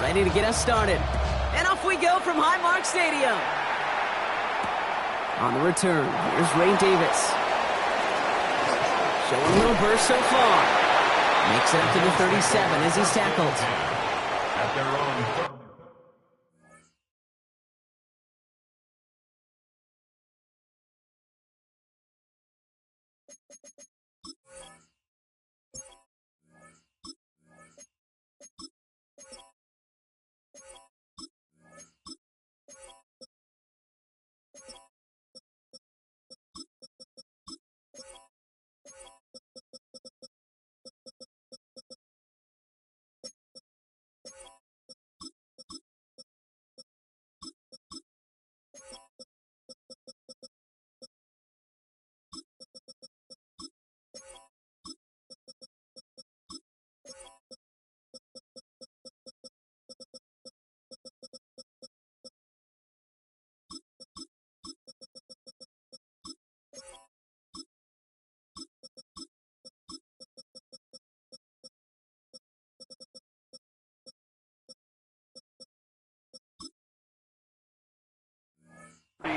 ready to get us started. And off we go from Highmark Stadium. On the return, here's Ray Davis. Showing a little burst so far. Makes it up to the 37 as he's tackled. At their own.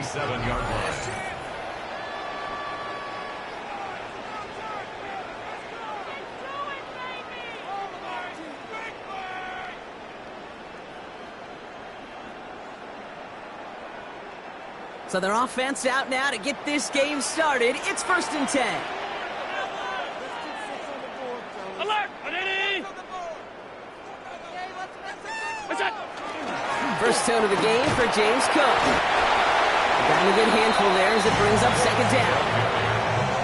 Seven-yard line. So their offense out now to get this game started. It's 1st and 10. Alert! Ready? First tone of the game for James Cook. Got a good handful there as it brings up 2nd down.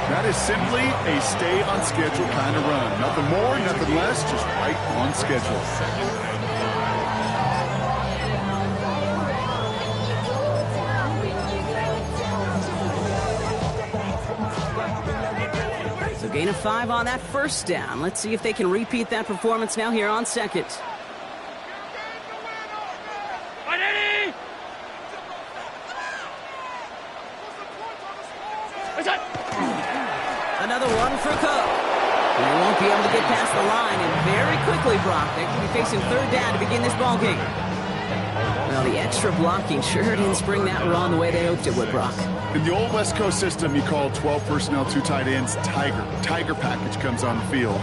That is simply a stay-on-schedule kind of run. Nothing more, nothing less, just right on schedule. So gain of 5 on that 1st down. Let's see if they can repeat that performance now here on 2nd. Another one for Cook. He won't be able to get past the line, and very quickly, Brock, they could be facing 3rd down to begin this ballgame. Well, the extra blocking sure didn't spring that run the way they hoped it would, Brock. In the old West Coast system, you call 12 personnel, 2 tight ends, Tiger. Tiger package comes on the field.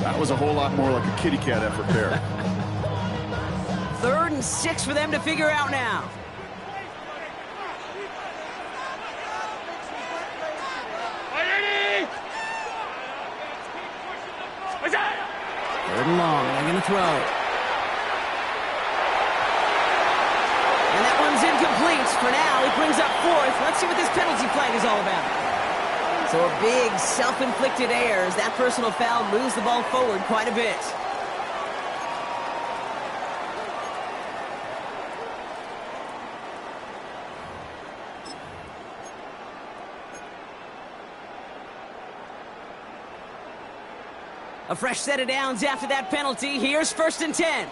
That was a whole lot more like a kitty cat effort there. 3rd and 6 for them to figure out now. Third and long, they're going to throw. And that one's incomplete. For now, it brings up 4th. Let's see what this penalty flag is all about. So a big self-inflicted error as that personal foul moves the ball forward quite a bit. A fresh set of downs after that penalty. Here's 1st and 10.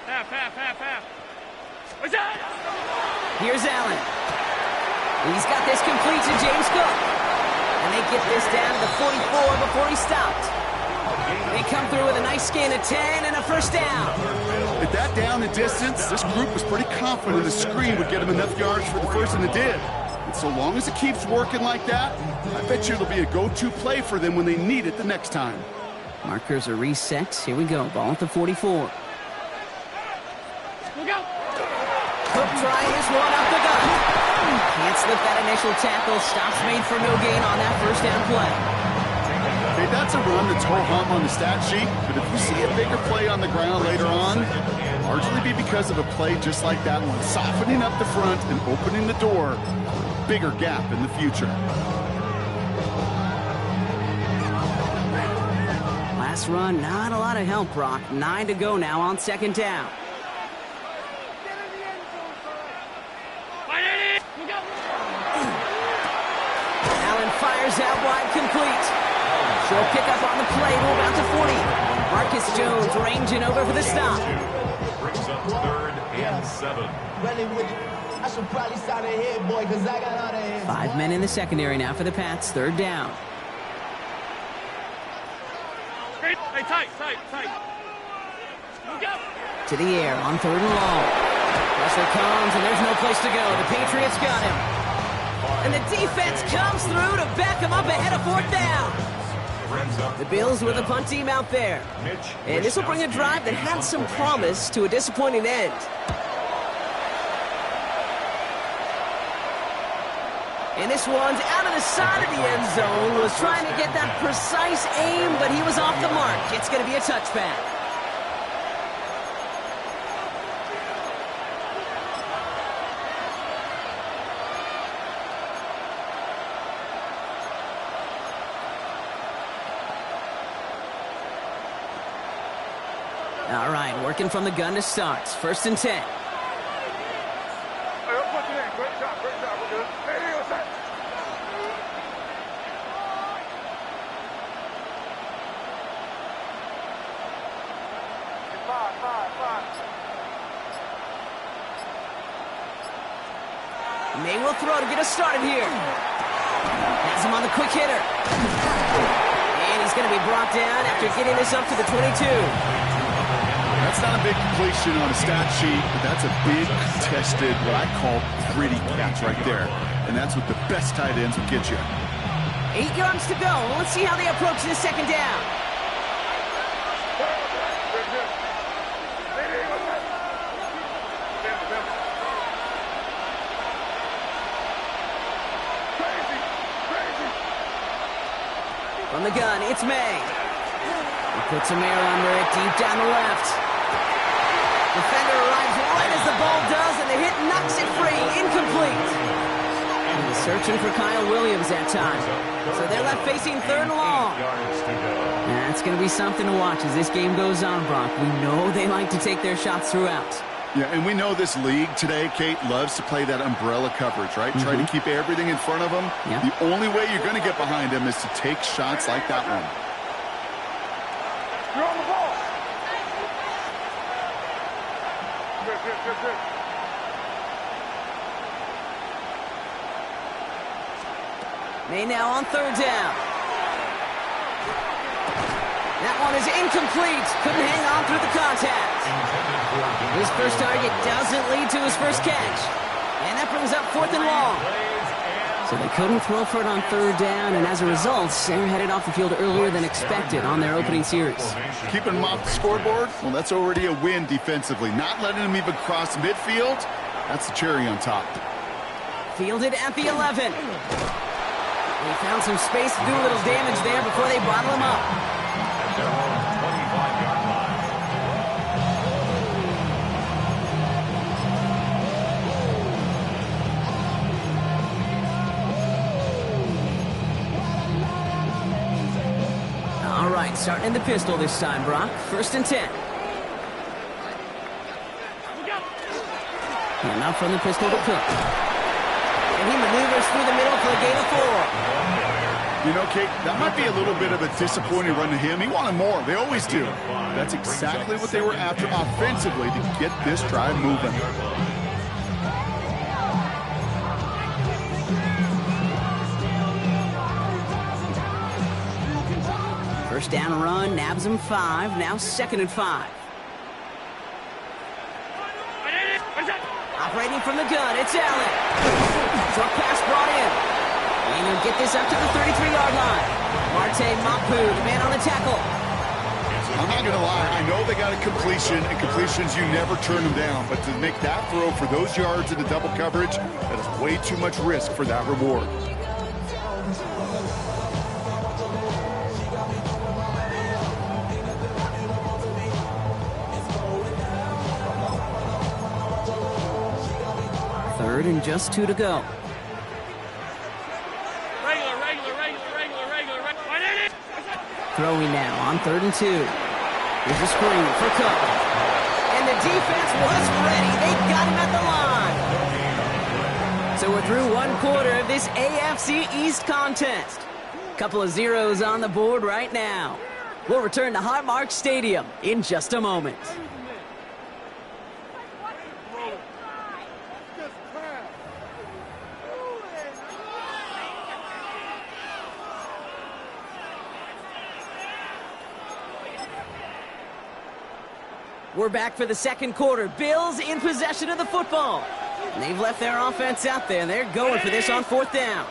Half. Here's Allen. He's got this complete to James Cook. And they get this down to the 44 before he stopped. They come through with a nice gain of 10 and a 1st down. At that down and distance, this group was pretty confident the screen would get them enough yards for the 1st, and it did. And so long as it keeps working like that, I bet you it'll be a go-to play for them when they need it the next time. Markers are reset. Here we go. Ball at the 44. Cook trying his one up the gut. Can't slip that initial tackle. Stops made for no gain on that 1st down play. Okay, that's a run that's ho-hum on the stat sheet, but if you see a bigger play on the ground later on, largely be because of a play just like that one, softening up the front and opening the door for a bigger gap in the future. Last run, not a lot of help, Brock. 9 to go now on 2nd down. Allen fires out wide, complete. Short pickup on the play to about the 40. Marcus Jones ranging over for the stop. brings up 3rd and 7. I should probably start ahead, boy, because I got all the hands. 5 men in the secondary now for the Pats. 3rd down. Hey, tight. Look out. To the air on 3rd and long. Pressure comes, and there's no place to go. The Patriots got him. And the defense comes through to back him up ahead of 4th down. The Bills with the punt team out there. And this will bring a drive that had some promise to a disappointing end. And this one's out of the side of the end zone. Was trying to get that precise aim, but he was off the mark. It's going to be a touchback. All right, working from the gun to start. 1st and 10. Great job. We're good. Hey, what's that? Five. May will throw to get us started here. Has him on the quick hitter. And he's going to be brought down after getting this up to the 22. That's not a big completion on a stat sheet, but that's a big, contested, what I call gritty catch right there. And that's what the best tight ends will get you. 8 yards to go. Let's see how they approach this 2nd down. From the gun, it's May. He puts some air under it, deep down the left. Defender arrives right as the ball does, and the hit knocks it free. Incomplete. And he's searching for Kyle Williams that time. So they're left facing 3rd and long. That's going to be something to watch as this game goes on, Brock. We know they like to take their shots throughout. Yeah, and we know this league today, Kate, loves to play that umbrella coverage, right? Try to keep everything in front of them. Yeah. The only way you're going to get behind them is to take shots like that one. You're on the ball. Good. May now on 3rd down. That one is incomplete. Couldn't hang on through the contact. His first target doesn't lead to his first catch. And that brings up 4th and long. So they couldn't throw for it on 3rd down, and as a result, they're headed off the field earlier than expected on their opening series. Keeping them off the scoreboard, well, that's already a win defensively. Not letting them even cross midfield, that's the cherry on top. Fielded at the 11. They found some space to do a little damage there before they bottle him up. At their own 25-yard line. All right, starting in the pistol this time, Brock. 1st and 10. And now from the pistol to Cook. And he maneuvers through the middle for a gain of 4. You know, Kate, that might be a little bit of a disappointing run to him. He wanted more. They always do. That's exactly what they were after offensively to get this drive moving. First down run, nabs him 5. Now 2nd and 5. Operating from the gun, it's Allen. Short pass brought in. And he'll get this up to the 33-yard line. Marte Mapu, the man on the tackle. I'm not going to lie. I know they got a completion, and completions, you never turn them down. But to make that throw for those yards in the double coverage, that is way too much risk for that reward. Third and just 2 to go. Throwing now on 3rd and 2. Here's a screen for Cook. And the defense was ready. They got him at the line. So we're through 1 quarter of this AFC East contest. Couple of zeros on the board right now. We'll return to Highmark Stadium in just a moment. We're back for the second quarter. Bills in possession of the football. And they've left their offense out there. They're going for this on fourth down.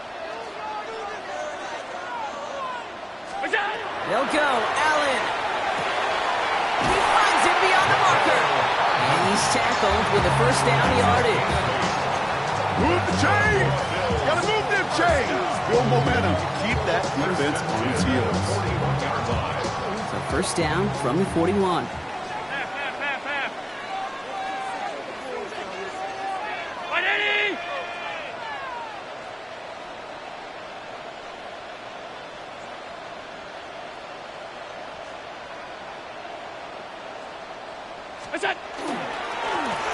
They'll go. Allen. He finds it beyond the marker. And he's tackled with a first down yardage. Move the chains. Gotta move them chains. Build momentum. Keep that defense on its heels. So first down from the 41.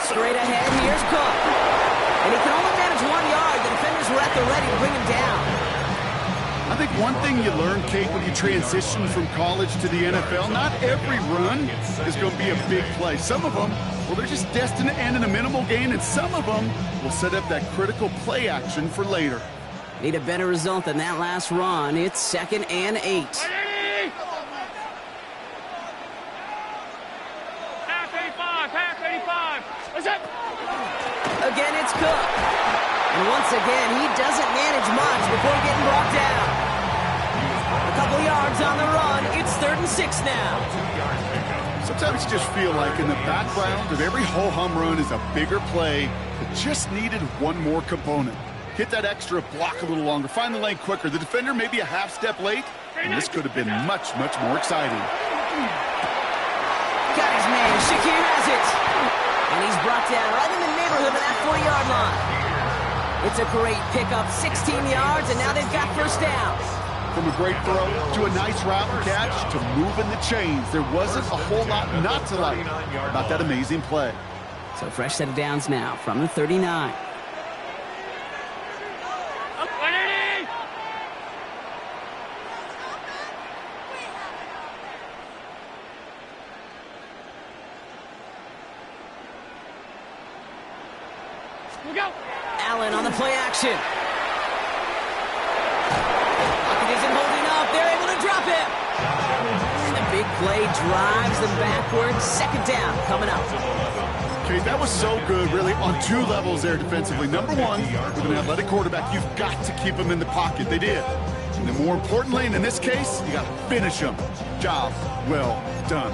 Straight ahead, here's Cook. And he can only manage 1 yard. The defenders were at the ready to bring him down. I think one thing you learn, Kate, when you transition from college to the NFL, not every run is going to be a big play. Some of them, well, they're just destined to end in a minimal gain, and some of them will set up that critical play action for later. Need a better result than that last run. It's 2nd and 8. Again, it's Cook. And once again, he doesn't manage much before getting brought down. A couple yards on the run. It's 3rd and 6 now. Sometimes you just feel like in the background of every ho-hum run is a bigger play that just needed one more component. Hit that extra block a little longer. Find the lane quicker. The defender may be a half step late, and this could have been much, much more exciting. Got his man. Shakir has it. And he's brought down right in the neighborhood of that 40-yard line. It's a great pickup, 16 yards, and now they've got first down. From a great throw to a nice route and catch to moving the chains, there wasn't a whole lot not to like about that amazing play. So fresh set of downs now from the 39. Allen on the play action. Pocket isn't holding up. They're able to drop it. And the big play drives them backwards. Second down coming up. Okay, that was so good, really, on 2 levels there defensively. Number one, with an athletic quarterback, you've got to keep him in the pocket. They did. And then more importantly, in this case, you got to finish him. Job well done.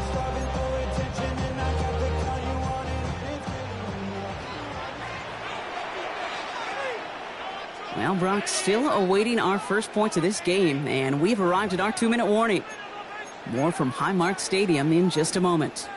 Well, Brock, still awaiting our first points of this game, and we've arrived at our 2-minute warning. More from Highmark Stadium in just a moment.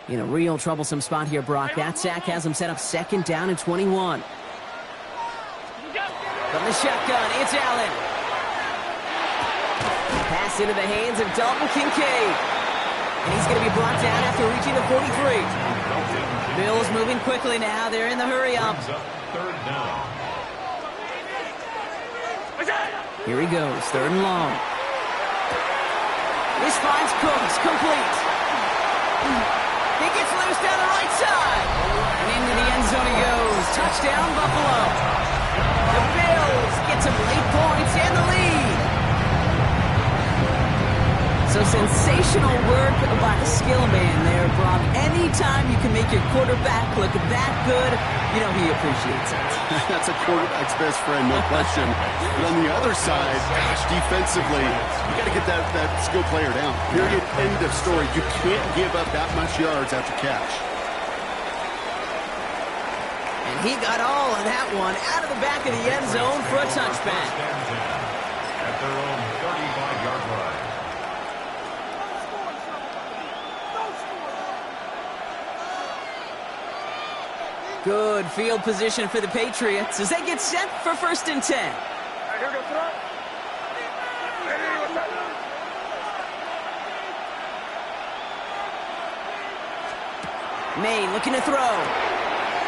In a real troublesome spot here, Brock. That sack has him set up 2nd down and 21. From the shotgun, it's Allen. Pass into the hands of Dalton Kincaid. And he's going to be brought down after reaching the 43. Bills moving quickly now. They're in the hurry-up. Here he goes, 3rd and long. This finds Cooks, complete. He gets loose down the right side. And into the end zone he goes. Touchdown, Buffalo. The Bills get some late points and the lead. So sensational work by the skill man there, Brock. Anytime you can make your quarterback look that good, you know he appreciates it. That's a quarterback's best friend, no question. But on the other side, gosh, defensively, you got to get that skill player down. Period, end of story. You can't give up that much yards after catch. And he got all of that one out of the back of the end zone for a touchback. At their own 35-yard line. Good field position for the Patriots as they get set for 1st and 10. Here we go, throw. May looking to throw.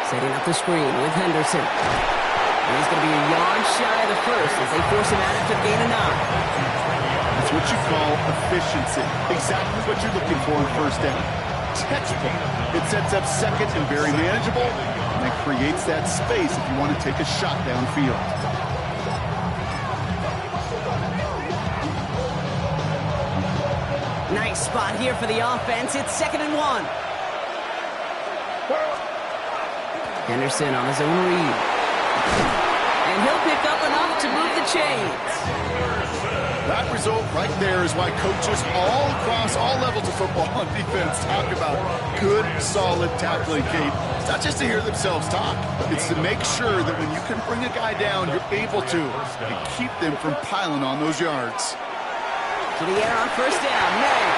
Setting up the screen with Henderson. And he's going to be a yard shy of the first as they force him out after the gain of 9. That's what you call efficiency. Exactly what you're looking for in 1st down. Textbook. It sets up 2nd and very manageable. and it creates that space if you want to take a shot downfield. Nice spot here for the offense. It's 2nd and 1. Henderson on his own read. And he'll pick up enough to move the chains. That result right there is why coaches all across all levels of football on defense talk about good, solid tackling, Kate. It's not just to hear themselves talk. It's to make sure that when you can bring a guy down, you're able to and keep them from piling on those yards. To the air on 1st down. May.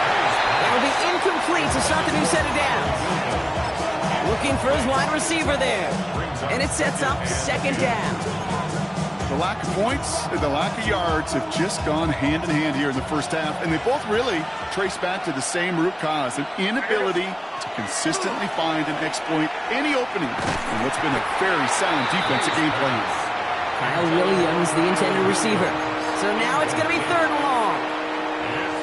That'll be incomplete to start the new set of downs. Looking for his wide receiver there. And it sets up 2nd down. The lack of points and the lack of yards have just gone hand in hand here in the first half, and they both really trace back to the same root cause, an inability to consistently find and exploit any opening in what's been a very sound defensive game plan. Kyle Williams, the intended receiver. So now it's going to be 3rd and long.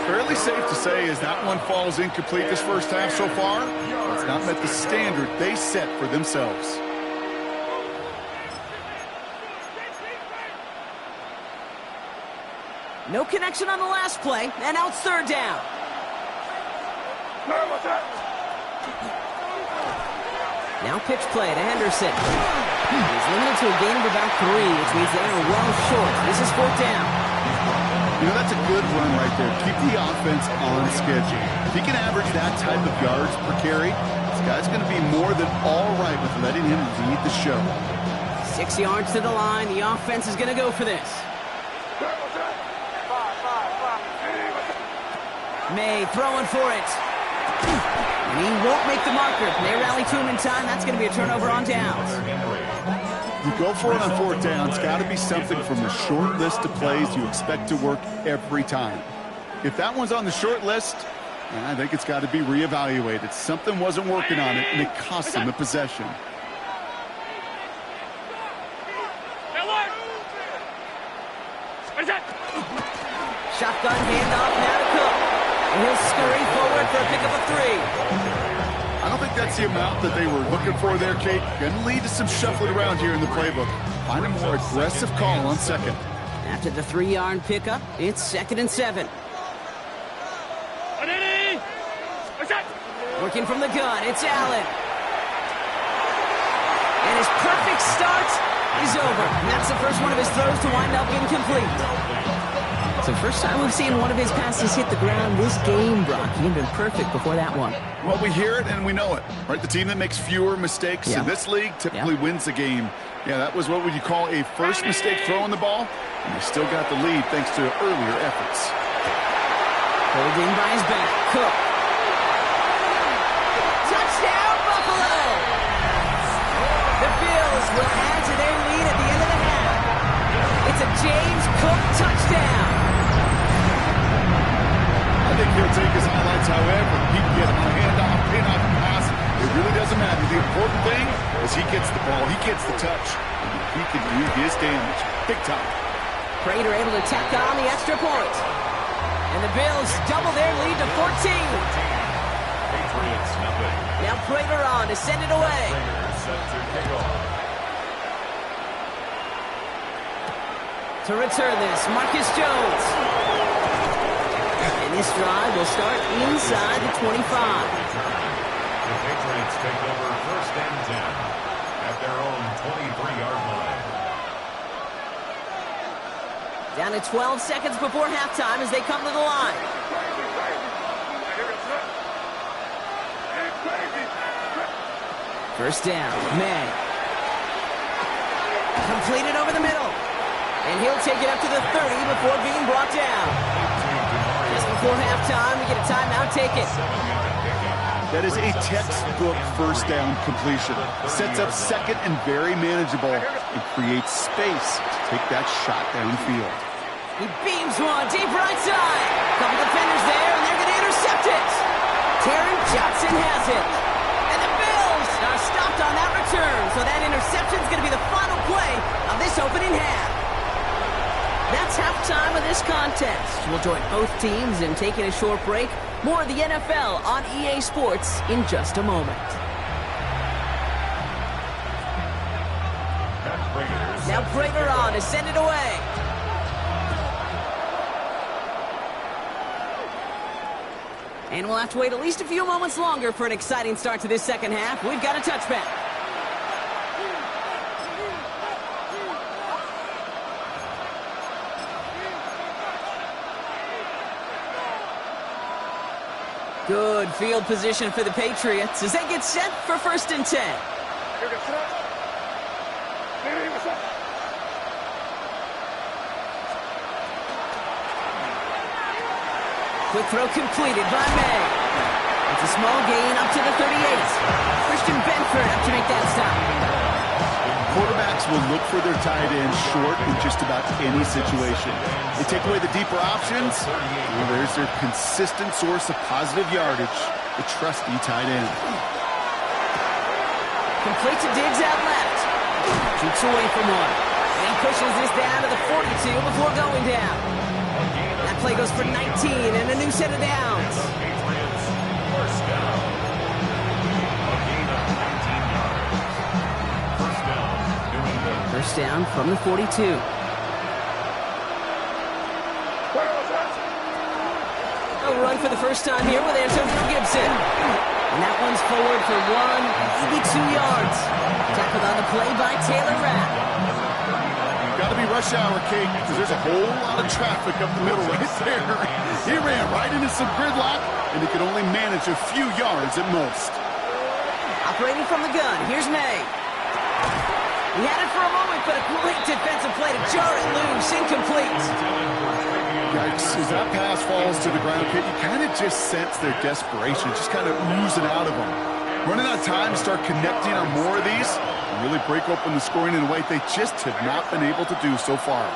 Fairly safe to say as that one falls incomplete this first half so far, it's not met the standard they set for themselves. No connection on the last play, and now it's 3rd down. Now pitch play to Henderson. He's limited to a gain of about 3, which means they are well short. This is 4th down. You know, that's a good run right there. Keep the offense on schedule. If he can average that type of yards per carry, this guy's going to be more than all right with letting him lead the show. 6 yards to the line. The offense is going to go for this. May throwing for it. And he won't make the marker. They rally to him in time. That's going to be a turnover on downs. You go for it on 4th down. It's got to be something from the short list of plays you expect to work every time. If that one's on the short list, I think it's got to be reevaluated. Something wasn't working on it, and it cost them the possession. Shotgun handoff now to Cook. And he'll scurry forward for a pickup of 3. I don't think that's the amount that they were looking for there, Kate. Going to lead to some shuffling around here in the playbook. Find a more aggressive call on 2nd. After the 3-yard pickup, it's 2nd and 7. Working from the gun, it's Allen. And his perfect start is over. And that's the first one of his throws to wind up incomplete. It's the first time we've seen one of his passes hit the ground this game, Brock. He had been perfect before that one. Well, we hear it and we know it, right? The team that makes fewer mistakes in this league typically wins the game. Yeah, that was what would you call a first mistake throwing the ball, and they still got the lead thanks to earlier efforts. Holding by his back, Cook. Touchdown, Buffalo! The Bills will add to their lead at the end of the half. It's a James Cook touchdown. I think he'll take his highlights however he can get him on a handoff, pin-off, pass. It really doesn't matter. The important thing is he gets the ball, he gets the touch, and he can do his damage big time. Prater able to tack on the extra point. And the Bills double their lead to 14. Now Prater on to send it away. To return this, Marcus Jones. And this drive will start inside the 25. The Patriots take over 1st and 10 at their own 23-yard line. Down to 12 seconds before halftime as they come to the line. First down, May. Completed over the middle. And he'll take it up to the 30 before being brought down. Just before halftime, we get a timeout, take it. That is a textbook first down completion. Sets up 2nd and very manageable and creates space to take that shot downfield. He beams one deep right side. Couple defenders there, and they're going to intercept it. Taron Johnson has it. And the Bills are stopped on that return, so that interception is going to be the final play of this opening half. That's halftime of this contest. We'll join both teams in taking a short break. More of the NFL on EA Sports in just a moment. Now Prater on to send it away. And we'll have to wait at least a few moments longer for an exciting start to this second half. We've got a touchback. Good field position for the Patriots as they get set for 1st and 10. Quick throw completed by May. It's a small gain up to the 38. Christian Benford up to make that stop. Quarterbacks will look for their tight end short in just about any situation. They take away the deeper options. Well, there's their consistent source of positive yardage, the trusty tight end. Complete to Diggs out left. Shoots away from one. And he pushes this down to the 42 before going down. That play goes for 19 and a new set of downs. Patriots, 1st down. A gain of 19 yards. 1st down, New England. 1st down from the 42. A run for the first time here with Antonio Gibson. And that one's forward for 1, maybe 2 yards. Tackled on the play by Taylor Rapp. Got to be rush hour, Kate, because there's a whole lot of traffic up the middle right there. He ran right into some gridlock, and he could only manage a few yards at most. Operating from the gun, here's May. He had it for a moment, but a great defensive play to jar it loose, incomplete. Yikes, as that pass falls to the ground, Kate, you kind of just sense their desperation, just kind of oozing out of them. Running out of time to start connecting on more of these, really break open the scoring in a way they just have not been able to do so far.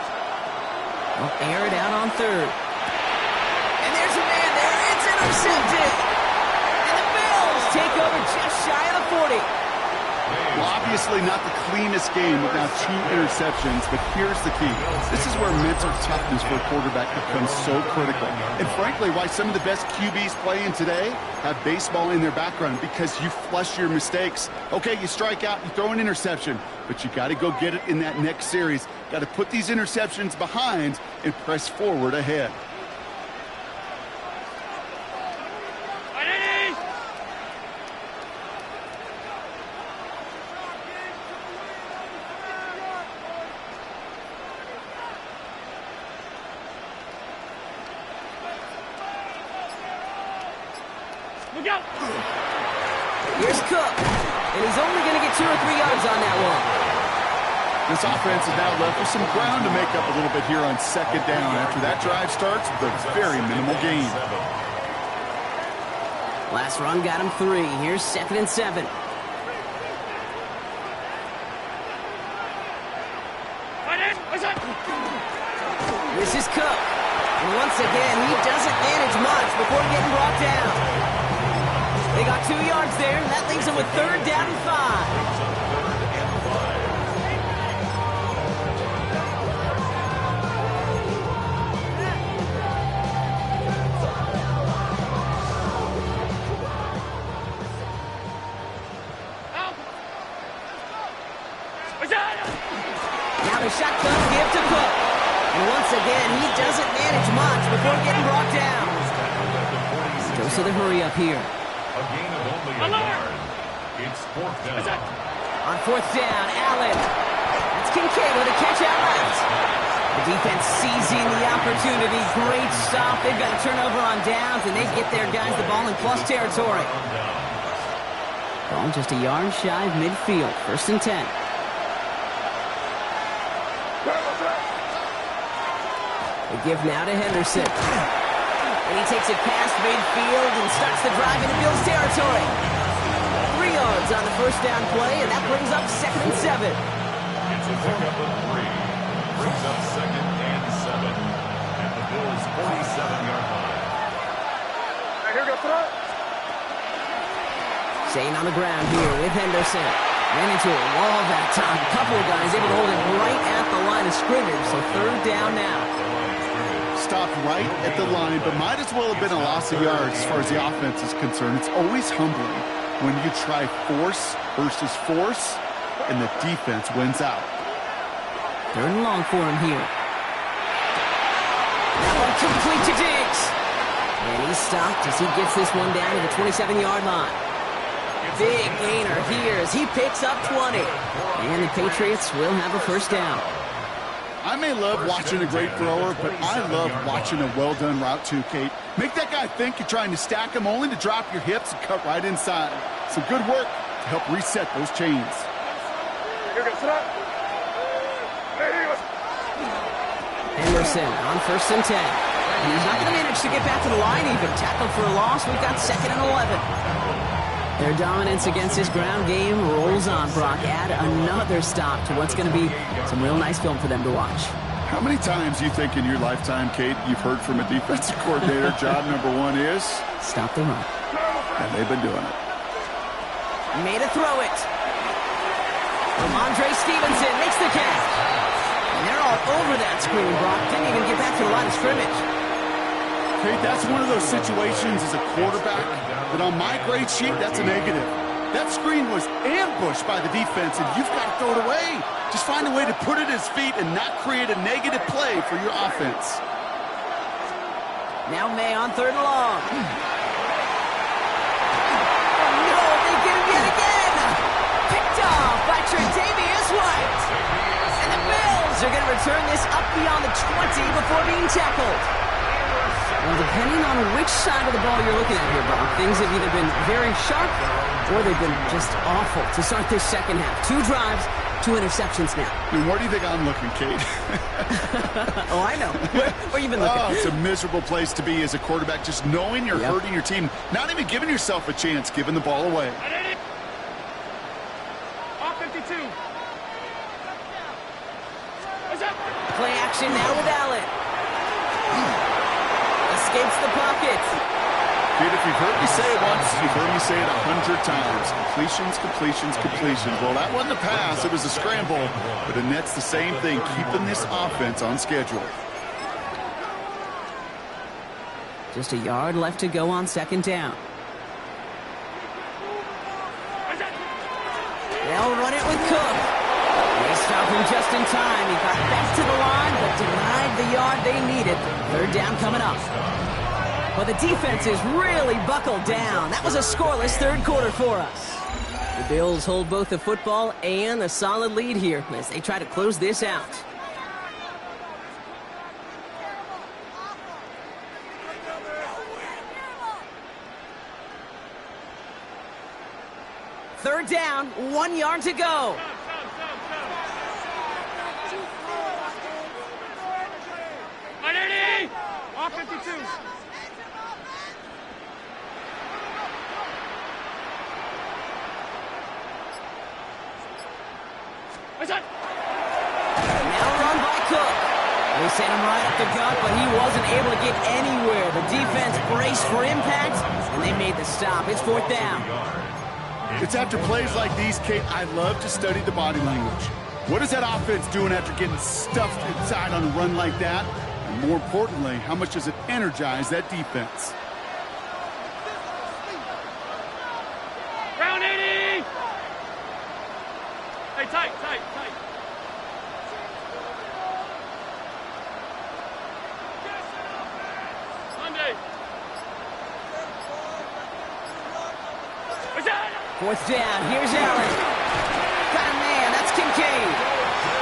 Well, air it out on 3rd. And there's a man there. It's intercepted. And the Bills take over just shy of the 40. Well, obviously not the cleanest game with now 2 interceptions, but here's the key. This is where mental toughness for a quarterback becomes so critical. And frankly, why some of the best QBs playing today have baseball in their background, because you flush your mistakes. Okay, you strike out, you throw an interception, but you got to go get it in that next series. Got to put these interceptions behind and press forward ahead. Look out! Here's Cook. And he's only going to get 2 or 3 yards on that one. This offense is now left with some ground to make up a little bit here on 2nd down. After that drive starts with a very minimal gain. Last run got him 3. Here's 2nd and 7. This is Cook. And once again, he doesn't manage much before getting brought down. They got 2 yards there, and that leaves them with 3rd down and 5. Now the shotgun give to Cook. And once again, he doesn't manage much before getting brought down. Goes to the hurry up here. A gain of only a yard. It's 4th down. On 4th down, Allen. That's Kincaid with a catch out left. The defense seizing the opportunity. Great stop. They've got a turnover on downs, and they get their guys the ball in plus territory. Ball just a yard shy of midfield. 1st and 10. They give now to Henderson. And he takes it past midfield and starts the drive into Bills territory. 3 yards on the 1st down play, and that brings up 2nd and 7. It's a pickup of 3. Brings up 2nd and 7. At the Bills' 47-yard line. Here goes throw. Staying on the ground here with Henderson. Ran into a wall that time. A couple of guys able to hold it right at the line of scrimmage, so 3rd down now. Stopped right at the line, but might as well have been a loss of yards as far as the offense is concerned. It's always humbling when you try force versus force, and the defense wins out. Third and long for him here. That one complete to Diggs. And he's stopped as he gets this one down to the 27-yard line. Big gainer here as he picks up 20. And the Patriots will have a first down. I may love watching a great thrower, but I love watching a well-done route too, Kate. Make that guy think you're trying to stack him only to drop your hips and cut right inside. Some good work to help reset those chains. Henderson on 1st and 10. And he's not going to manage to get back to the line even. Tackled for a loss. We've got 2nd and 11. Their dominance against this ground game rolls on, Brock. Add another stop to what's going to be some real nice film for them to watch. How many times do you think in your lifetime, Kate, you've heard from a defensive coordinator, job number 1 is? Stop the run. And they've been doing it. Made a throw it. Ramondre Stevenson makes the catch. And they're all over that screen, Brock. Didn't even get back to the line of scrimmage. Kate, that's one of those situations as a quarterback that on my grade sheet, that's a negative. That screen was ambushed by the defense, and you've got to throw it away. Just find a way to put it at his feet and not create a negative play for your offense. Now May on 3rd and long. No, they get him yet again. Picked off by Tre'Davious White. And the Bills are going to return this up beyond the 20 before being tackled. Well, depending on which side of the ball you're looking at here, Brock, things have either been very sharp or they've been just awful to start this second half. 2 drives, 2 interceptions now. And where do you think I'm looking, Kate? Oh, I know. Where you been looking? Oh, it's a miserable place to be as a quarterback, just knowing you're hurting your team, not even giving yourself a chance, giving the ball away. Off 52. Play action now with Allen. Escapes the pocket. Kate, if you've heard me say it once, you've heard me say it 100 times. Completions, completions, completions. Well, that wasn't a pass. It was a scramble. But the net's the same thing, keeping this offense on schedule. Just a yard left to go on 2nd down. They'll run it with Cook. They stop him just in time. He got back to the line, but denied the yard they needed. 3rd down coming up. Well, the defense is really buckled down. That was a scoreless 3rd quarter for us. The Bills hold both the football and a solid lead here as they try to close this out. Third down, 1 yard to go. Off 52. Now run by Cook. They sent him right up the gut, but he wasn't able to get anywhere. The defense braced for impact, and they made the stop. It's 4th down. It's after plays like these, Kate, I love to study the body language. What is that offense doing after getting stuffed inside on a run like that? And more importantly, how much does it energize that defense? Round 80. Hey, tight. Sunday. 4th down. Here's Allen. Got a man. That's Kincaid.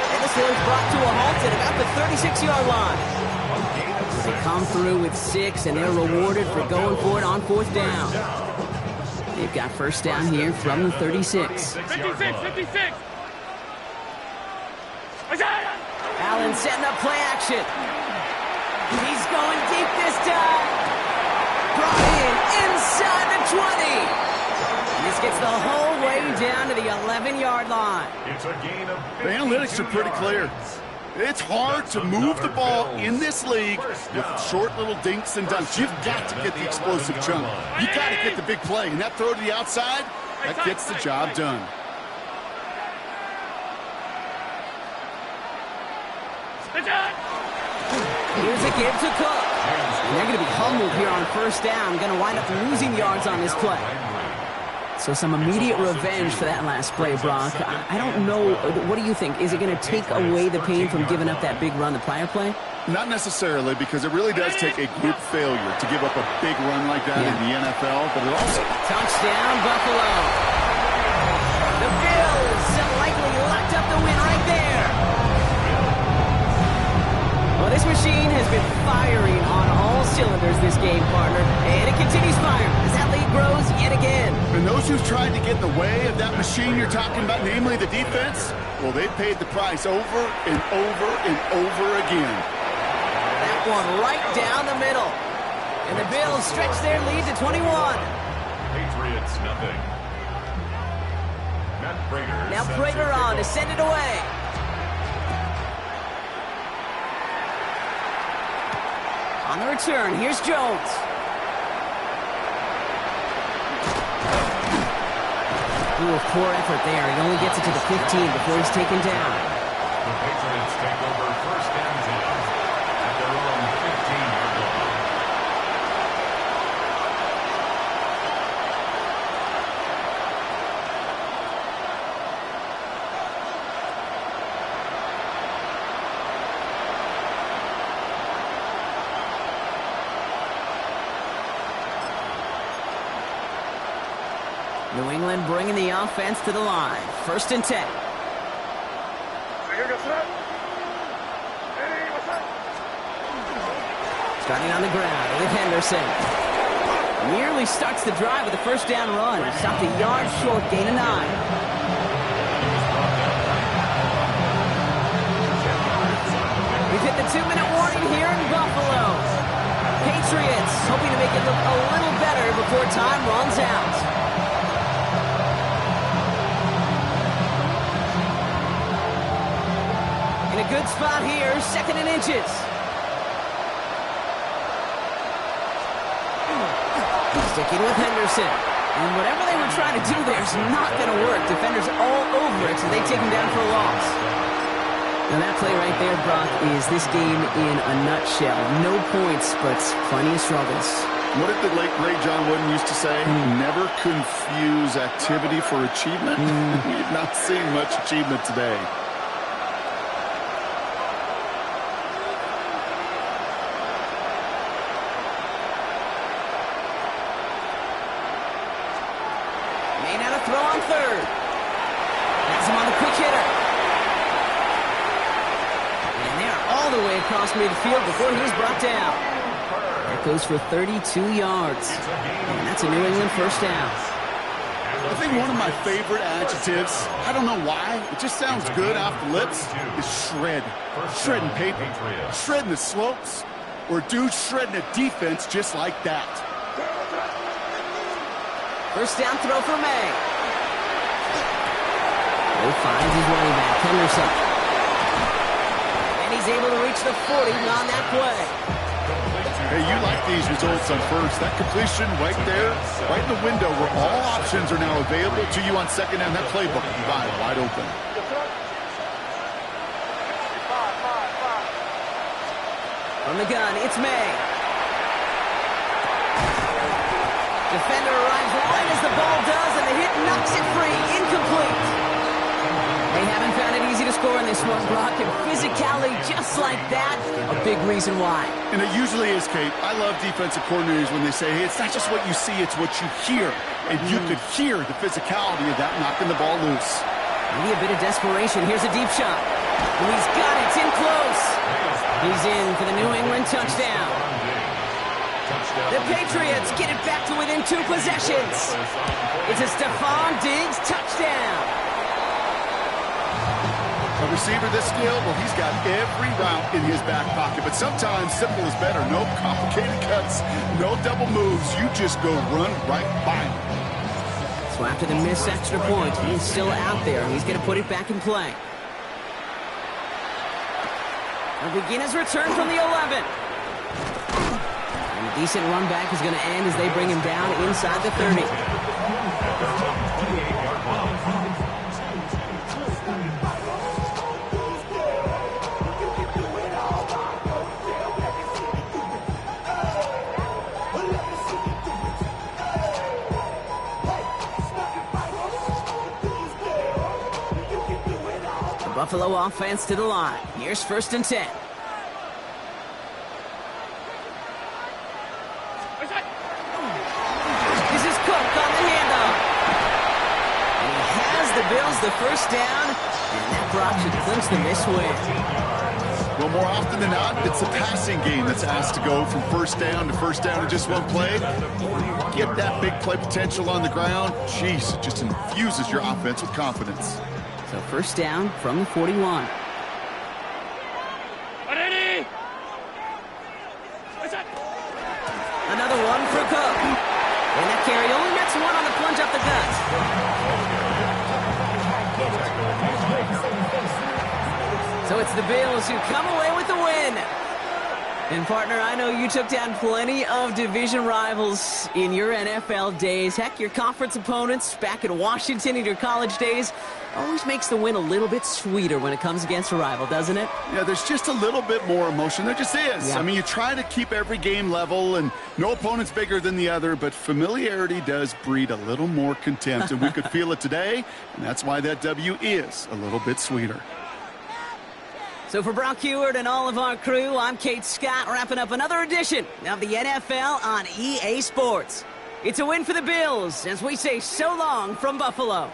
And this one's brought to a halt at about the 36-yard line. They come through with 6, and they're rewarded for going for it on 4th down. They've got first down here from the 36. 56. Allen setting up play action. He's going deep this time. Brought in inside the 20. And this gets the whole way down to the 11-yard line. It's a gain of The analytics are pretty clear. It's hard to move the ball in this league with short little dinks and dunks. You've got to get the explosive chunk. You've got to get the big play. And that throw to the outside, that gets the job done. Here's a give to Cook. And they're going to be humbled here on first down. Going to wind up losing yards on this play. So some immediate revenge for that last play, Brock. I don't know. What do you think? Is it going to take away the pain from giving up that big run the prior play? Not necessarily, because it really does take a group failure to give up a big run like that in the NFL, but it also... Touchdown, Buffalo. The Bills have likely locked up the win right there. Well, this machine has been firing on all cylinders this game, partner, and it continues firing as that lead grows yet again. And those who've tried to get in the way of that machine you're talking about, namely the defense, well, they've paid the price over and over and over again. That one right down the middle. And the Bills stretch their lead to 21. Patriots, nothing. Now Prater on to send it away. On the return, here's Jones. Ooh, poor effort there. He only gets it to the 15 before he's taken down. The Patriots take over first and 10 at their own 15-yard line. New England bringing the offense to the line. First and 10. Starting on the ground with Henderson. Nearly starts the drive with a first down run. Stopped a yard short, gain of 9. We've hit the 2-minute warning here in Buffalo. Patriots hoping to make it look a little better before time runs out. In a good spot here, 2nd and inches. Sticking with Henderson. And whatever they were trying to do there is not going to work. Defenders all over it, so they take him down for a loss. Now that play right there, Brock, is this game in a nutshell. No points, but plenty of struggles. What did the late, great John Wooden used to say? Never confuse activity for achievement. We've not seen much achievement today. Throw on third. Has him on the quick hitter. And they're all the way across midfield before he's brought down. That goes for 32 yards. And that's a New England first down. I think one of my favorite adjectives, I don't know why, it just sounds good off the lips, is shred. Shredding paper. Shredding the slopes. Or dude shredding a defense just like that. First down throw for May. He finds his running back, Henderson. And he's able to reach the 40 on that play. Hey, you like these results on first. That completion right there, right in the window where all options are now available to you on second down. That playbook will be wide open. From the gun, it's May. Defender arrives right as the ball does, and the hit knocks it free. Incomplete. They haven't found it easy to score in this one, Brock, and physicality just like that, a big reason why. And it usually is, Kate. I love defensive coordinators when they say, hey, it's not just what you see, it's what you hear. And you could hear the physicality of that knocking the ball loose. Maybe a bit of desperation. Here's a deep shot. And he's got it. It's in close. He's in for the New England touchdown. The Patriots get it back to within 2 possessions. It's a Stephon Diggs touchdown. A receiver this skilled, well, he's got every route in his back pocket. But sometimes simple is better. No complicated cuts, no double moves. You just go run right by him. So after the missed extra point, he's still out there. He's going to put it back in play. He'll begin his return from the 11. And a decent run back is going to end as they bring him down inside the 30. Buffalo offense to the line. Here's 1st and 10. This is Cook on the handoff. And he has the Bills the 1st down, and that drop should clinch the miss win. Well, more often than not, it's a passing game that's asked to go from 1st down to 1st down in just one play. Get that big play potential on the ground. Jeez, it just infuses your offense with confidence. So 1st down from the 41. Ready? Another one for Cook. And that carry only nets one on the plunge up the gut. So it's the Bills who come away with the win. And partner, I know you took down plenty of division rivals in your NFL days. Heck, your conference opponents back in Washington in your college days always makes the win a little bit sweeter when it comes against a rival, doesn't it? Yeah, there's just a little bit more emotion. There just is. Yeah. I mean, you try to keep every game level, and no opponent's bigger than the other, but familiarity does breed a little more contempt, and we could feel it today, and that's why that W is a little bit sweeter. So for Brock Heward and all of our crew, I'm Kate Scott, wrapping up another edition of the NFL on EA Sports. It's a win for the Bills as we say so long from Buffalo.